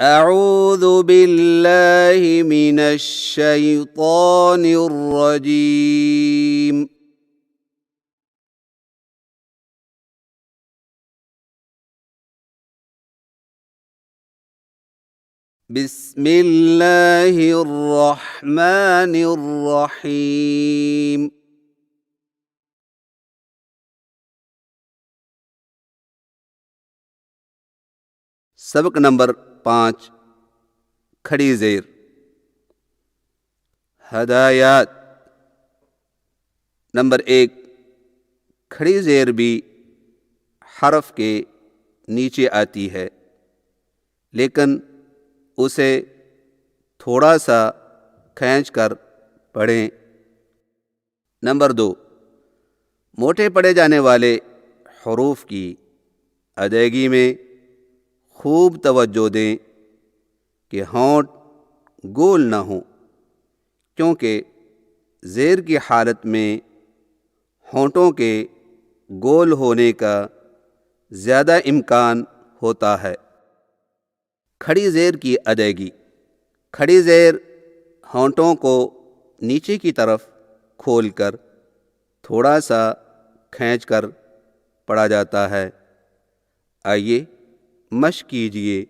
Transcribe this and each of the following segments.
अऊज़ु बिल्लाहि मिनश शैतानिर रजीम। बिस्मिल्लाहिर रहमानिर रहीम। सबक नंबर 5, खड़ीज़ेर। हदायत। नंबर 1, खड़ीज़ेर भी हरफ के नीचे आती है, लेकिन उसे थोड़ा सा खींच कर पढ़ें। नंबर 2, मोटे पढ़े जाने वाले हरूफ की अदायगी में खूब तवज्जो दें कि होंठ गोल ना हो, क्योंकि ज़ेर की हालत में होंठों के गोल होने का ज़्यादा इम्कान होता है। खड़ी ज़ेर की अदायगी। खड़ी ज़ेर होंठों को नीचे की तरफ खोलकर थोड़ा सा खींचकर पढ़ा जाता है। आइए मश्क कीजिए।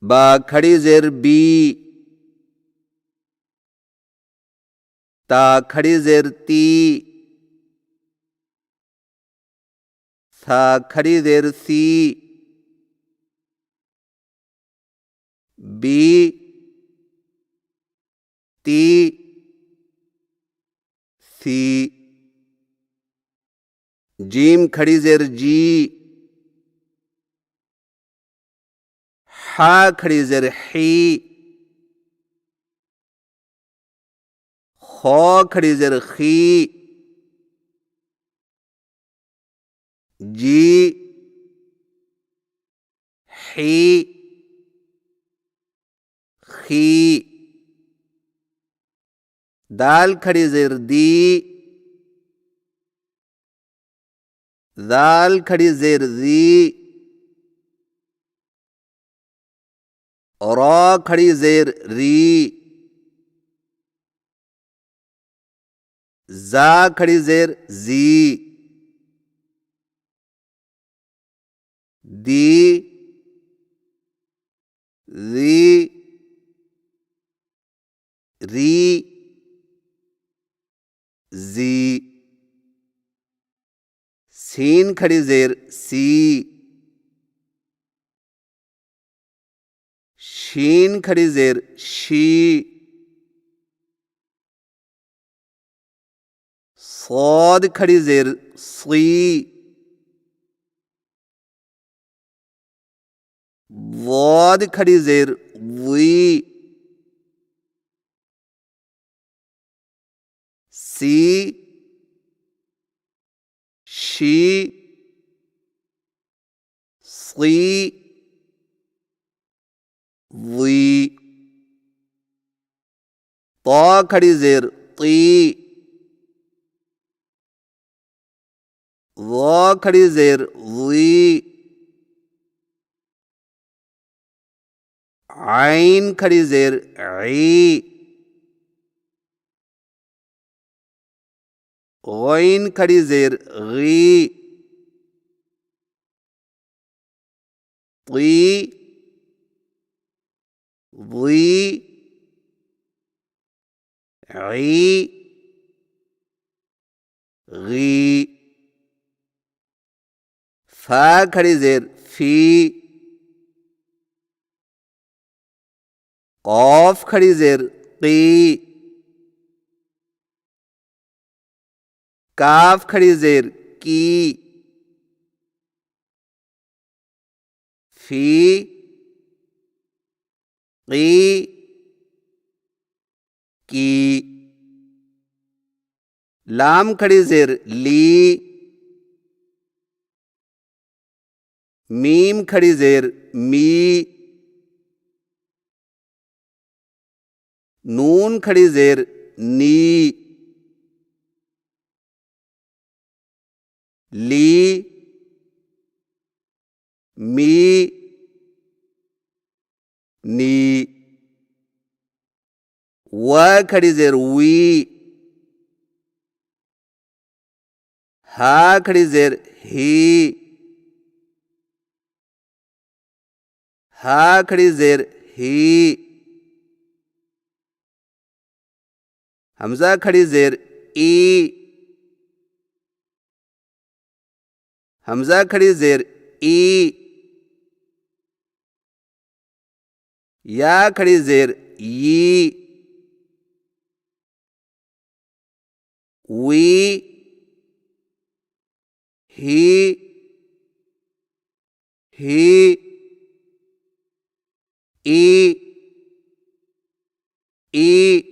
बा खड़ी ज़ेर बी, ता खड़ी ज़ेर ती, सा खड़ी ज़ेर सी, बी ती सी, जीम खड़ी ज़ेर जी, हा खड़ी ज़ेर ही, खौ खड़ी ज़ेर खी, जी ही खी, दाल खड़ी ज़ेर दी, दाल खड़ी ज़ेर दी, रौ खड़ी ज़ेर री, जा खड़ी ज़ेर जी, दी री री जी, सीन खड़ी ज़ेर सी, शीन खड़ी ज़ेर शी, सौद खड़ी ज़ेर सी, वाद खड़ी ज़ेर वी, सी शी सी वी, तौ खड़ी ज़ेर ती, वो खड़ी ज़ेर वी, आइन खड़ी ज़ेर ई, गैन खड़ी ज़ेर गी, ती वी ई गी, फा खड़ी ज़ेर फी, कौफ खड़ी ज़ेर की, काफ खड़ी ज़ेर की, फी की, लाम खड़ी ज़ेर ली, मीम खड़ी ज़ेर मी, नून खड़ी ज़ेर नी, ली मी नी। व खड़ी जेर वी। हा खड़ी जेर ही। हा खड़ी जेर ही। हमजा खड़ी जेर ई। हमजा खड़ी जेर ई। या खड़ी जेर ई। वी। ही। ही। ई। ई।